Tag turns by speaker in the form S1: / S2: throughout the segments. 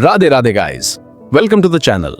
S1: Radhe Radhe guys, welcome to the channel.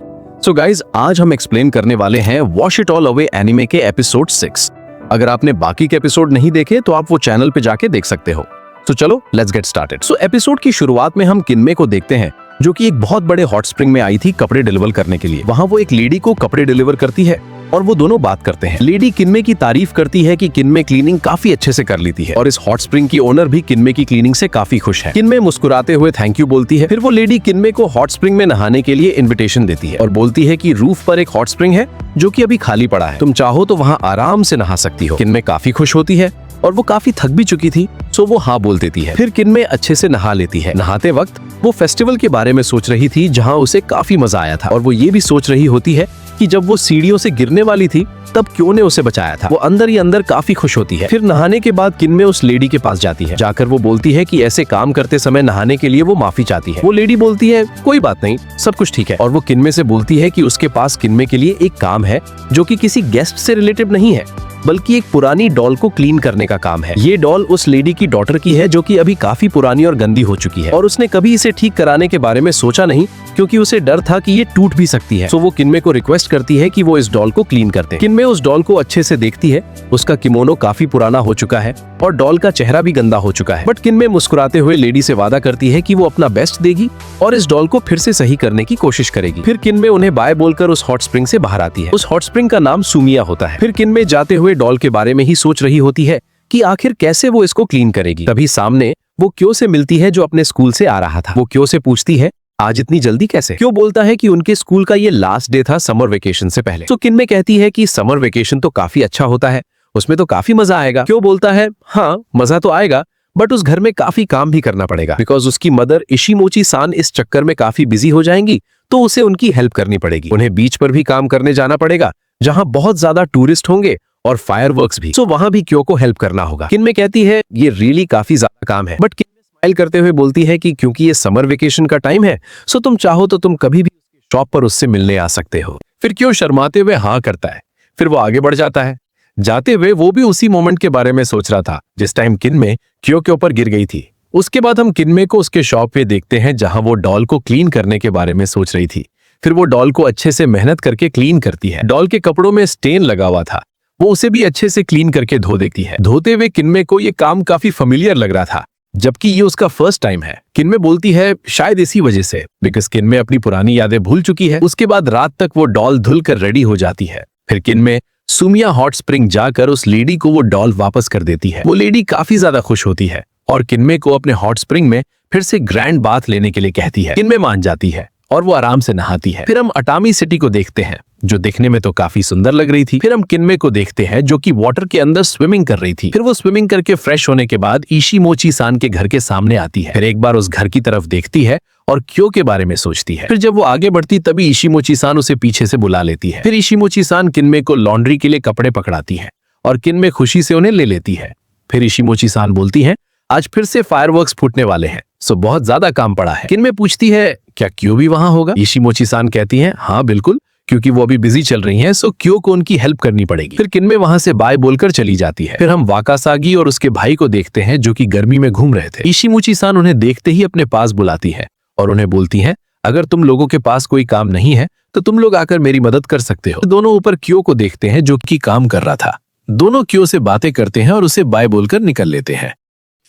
S1: So guys, आज हम explain करने वाले हैं wash it all away anime के एपिसोड 6। अगर आपने बाकी के एपिसोड नहीं देखे तो आप वो चैनल पे जाके देख सकते हो। तो चलो let's get started. So episode की शुरुआत में हम किन्मे को देखते हैं, जो कि एक बहुत बड़े हॉट स्प्रिंग में आई थी कपड़े डिलीवर करने के लिए। वहाँ वो एक लेडी को कपड़े डिलीवर करती है और वो दोनों बात करते हैं। लेडी किन्मे की तारीफ करती है कि किन्मे क्लीनिंग काफी अच्छे से कर लेती है और इस हॉट स्प्रिंग की ओनर भी किन्मे की क्लीनिंग से काफी खुश है। किन्मे मुस्कुराते हुए थैंक यू बोलती है। फिर वो लेडी किन्मे को हॉट स्प्रिंग में नहाने के लिए इन्विटेशन देती है और बोलती है कि रूफ पर एक हॉट स्प्रिंग है जो कि अभी खाली पड़ा है, तुम चाहो तो वहाँ आराम से नहा सकती हो। किन्मे काफी खुश होती है और वो काफी थक भी चुकी थी, सो वो हाँ बोल देती है। फिर किन्मे अच्छे से नहा लेती है। नहाते वक्त वो फेस्टिवल के बारे में सोच रही थी जहाँ उसे काफी मजा आया था, और वो ये भी सोच रही होती है कि जब वो सीढ़ियों से गिरने वाली थी तब क्यों ने उसे बचाया था। वो अंदर ही अंदर काफी खुश होती है। फिर नहाने के बाद किन्मे उस लेडी के पास जाती है। जाकर वो बोलती है कि ऐसे काम करते समय नहाने के लिए वो माफी चाहती है। वो लेडी बोलती है कोई बात नहीं, सब कुछ ठीक है, और वो किन्मे से बोलती है कि उसके पास किन्मे के लिए एक काम है जो कि किसी गेस्ट से रिलेटेड नहीं है, बल्कि एक पुरानी डॉल को क्लीन करने का काम है। ये डॉल उस लेडी की डॉटर की है जो कि अभी काफी पुरानी और गंदी हो चुकी है, और उसने कभी इसे ठीक कराने के बारे में सोचा नहीं क्योंकि उसे डर था कि ये टूट भी सकती है। सो वो किन्मे को रिक्वेस्ट करती है कि वो इस डॉल को क्लीन करते। किन्मे उस डॉल को अच्छे से देखती है। उसका किमोनो काफी पुराना हो चुका है और डॉल का चेहरा भी गंदा हो चुका है, बट किन्मे मुस्कुराते हुए लेडी से वादा करती है कि वो अपना बेस्ट देगी और इस डॉल को फिर से सही करने की कोशिश करेगी। फिर किन्मे उन्हें बाय बोलकर उस हॉट स्प्रिंग से बाहर आती है। उस हॉट स्प्रिंग का नाम सुमिया होता है। फिर किन्मे जाते हुए डॉल के बारे में ही सोच रही होती है कि आखिर कैसे वो इसको क्लीन करेगी। तभी सामने वो क्यो से मिलती है जो अपने स्कूल से आ रहा था। वो क्यो से पूछती है आज इतनी जल्दी कैसे। क्यो बोलता है कि उनके स्कूल का ये लास्ट डे था समर वेकेशन से पहले। तो किन्मे कहती है कि समर वेकेशन तो काफी अच्छा होता है, उसमें तो काफी मजा आएगा। क्यो बोलता है हाँ मजा तो आएगा, बट उस घर में काफी काम भी करना पड़ेगा बिकॉज उसकी मदर इशिमोची सान इस चक्कर में काफी बिजी हो जाएंगी, तो उसे उनकी हेल्प करनी पड़ेगी। उन्हें बीच पर भी काम करने जाना पड़ेगा जहाँ बहुत ज्यादा टूरिस्ट होंगे और फायरवर्क्स भी, सो वहां भी क्यो को हेल्प करना होगा। किन्मे कहती है ये रियली काफी ज्यादा काम है, बट किन्मे स्माइल करते हुए बोलती है कि क्योंकि ये समर वेकेशन का टाइम है, सो तुम चाहो तो तुम कभी भी शॉप पर उससे मिलने आ सकते हो। फिर क्यो शर्माते हुए हाँ करता है। फिर वो आगे बढ़ जाता है। जाते हुए वो भी उसी मोमेंट के बारे में सोच रहा था जिस टाइम किन्मे क्यो के ऊपर गिर गई थी। उसके बाद हम किन्मे को उसके शॉप पे देखते हैं जहां वो डॉल को क्लीन करने के बारे में सोच रही थी। फिर वो डॉल को अच्छे से मेहनत करके क्लीन करती है। डॉल के कपड़ों में स्टेन लगा हुआ था, वो उसे भी अच्छे से क्लीन करके धो देती है। धोते हुए किन्मे को ये काम काफी फेमिलियर लग रहा था, जबकि ये उसका फर्स्ट टाइम है। किन्मे बोलती है शायद इसी वजह से, बिकॉज किन्मे अपनी पुरानी यादें भूल चुकी है। उसके बाद रात तक वो डॉल धुल कर रेडी हो जाती है। फिर किन्मे सुमिया हॉट स्प्रिंग जाकर उस लेडी को वो डॉल वापस कर देती है। वो लेडी काफी ज्यादा खुश होती है और किन्मे को अपने हॉट स्प्रिंग में फिर से ग्रैंड बाथ लेने के लिए कहती है। किन्मे मान जाती है और वो आराम से नहाती है। फिर हम अटामी सिटी को देखते हैं जो दिखने में तो काफी सुंदर लग रही थी। फिर हम किन्मे को देखते हैं जो कि वाटर के अंदर स्विमिंग कर रही थी। फिर वो स्विमिंग करके फ्रेश होने के बाद इशिमोची सान के घर के सामने आती है। फिर एक बार उस घर की तरफ देखती है और क्यो के बारे में सोचती है। फिर जब वो आगे बढ़ती तभी इशिमोची सान उसे पीछे से बुला लेती है। फिर इशिमोची सान किन्मे को लॉन्ड्री के लिए कपड़े पकड़ाती है और किन्मे खुशी से उन्हें ले लेती है। फिर इशिमोची सान बोलती है आज फिर से फायरवर्क्स फूटने वाले हैं, सो बहुत ज्यादा काम पड़ा है। किन्मे पूछती है क्या क्यो भी वहां होगा। इशिमोची सान कहती है हाँ बिल्कुल, क्योंकि वो अभी बिजी चल रही हैं, सो क्यो को उनकी हेल्प करनी पड़ेगी। फिर किन्मे वहां से बाय बोलकर चली जाती है। फिर हम वाकासागी और उसके भाई को देखते हैं जो कि गर्मी में घूम रहे थे। इशिमोची सान उन्हें देखते ही अपने पास बुलाती है और उन्हें बोलती है अगर तुम लोगों के पास कोई काम नहीं है तो तुम लोग आकर मेरी मदद कर सकते हो। दोनों ऊपर क्यो को देखते हैं जो कि काम कर रहा था। दोनों क्यो से बातें करते हैं और उसे बाय बोलकर निकल लेते हैं।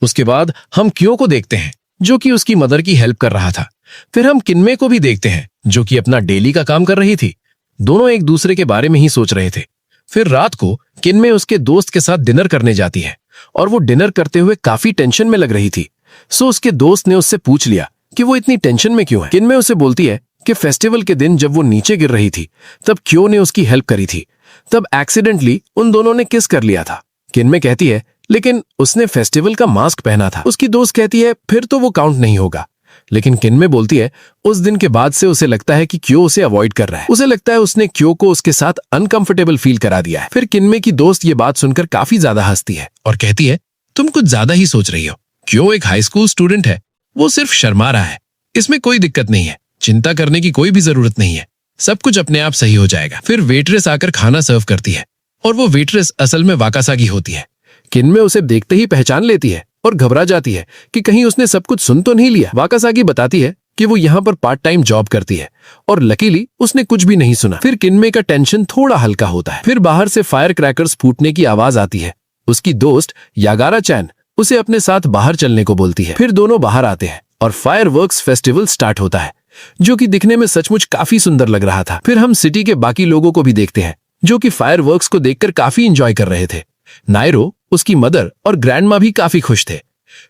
S1: उसके बाद हम क्यो को देखते हैं जो कि उसकी मदर की हेल्प कर रहा था। फिर हम किन्मे को भी देखते हैं जो कि अपना डेली का काम कर रही थी। दोनों एक दूसरे के बारे में ही सोच रहे थे। फिर रात को किन्मे उसके दोस्त के साथ डिनर करने जाती है और वो डिनर करते हुए काफी टेंशन में लग रही थी। सो उसके दोस्त ने उससे पूछ लिया कि वो इतनी टेंशन में क्यों है। किन्मे उसे बोलती है कि फेस्टिवल के दिन जब वो नीचे गिर रही थी तब क्यो ने उसकी हेल्प करी थी, तब एक्सीडेंटली उन दोनों ने किस कर लिया था। किन्मे कहती है लेकिन उसने फेस्टिवल का मास्क पहना था। उसकी दोस्त कहती है फिर तो वो काउंट नहीं होगा, लेकिन किन्मे बोलती है उस दिन के बाद से उसे लगता है कि क्यो उसे अवॉइड कर रहा है। उसे लगता है उसने क्यो को उसके साथ अनकंफर्टेबल फील करा दिया है। फिर किन्मे की दोस्त ये बात सुनकर काफी ज्यादा हंसती है और कहती है तुम कुछ ज्यादा ही सोच रही हो। क्यो एक हाई स्कूल स्टूडेंट है, वो सिर्फ शर्मा रहा है, इसमें कोई दिक्कत नहीं है, चिंता करने की कोई भी जरूरत नहीं है, सब कुछ अपने आप सही हो जाएगा। फिर वेट्रेस आकर खाना सर्व करती है और वो वेट्रेस असल में वाकासागी होती है। किन्मे उसे देखते ही पहचान लेती है और घबरा जाती है कि कहीं उसने सब कुछ सुन तो नहीं लिया। वाकासागी बताती है
S2: कि वो यहाँ पर पार्ट टाइम जॉब करती है और लकीली उसने कुछ भी नहीं सुना। फिर किन्मे का टेंशन थोड़ा हल्का होता है। फिर बाहर से फायर क्रैकर्स फूटने की आवाज आती है। उसकी दोस्त यागारा चैन उसे अपने साथ बाहर चलने को बोलती है। फिर दोनों बाहर आते हैं और फायरवर्क्स फेस्टिवल स्टार्ट होता है, जो कि दिखने में सचमुच काफी सुंदर लग रहा था। फिर हम सिटी के बाकी लोगों को भी देखते हैं, जो कि फायरवर्क्स को देखकर काफी एंजॉय कर रहे थे। नायरो, उसकी मदर और ग्रैंडमा भी काफी खुश थे।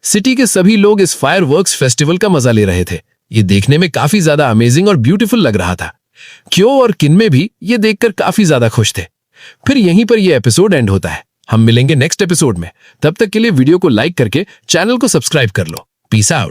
S2: सिटी के सभी लोग इस फायरवर्क्स फेस्टिवल का मजा ले रहे थे। ये देखने में काफी ज्यादा अमेजिंग और ब्यूटीफुल लग रहा था। क्यो और किन्मे भी ये देखकर काफी ज्यादा खुश थे। फिर यहीं पर यह एपिसोड एंड होता है। हम मिलेंगे नेक्स्ट एपिसोड में। तब तक के लिए वीडियो को लाइक करके चैनल को सब्सक्राइब कर लो। Peace out.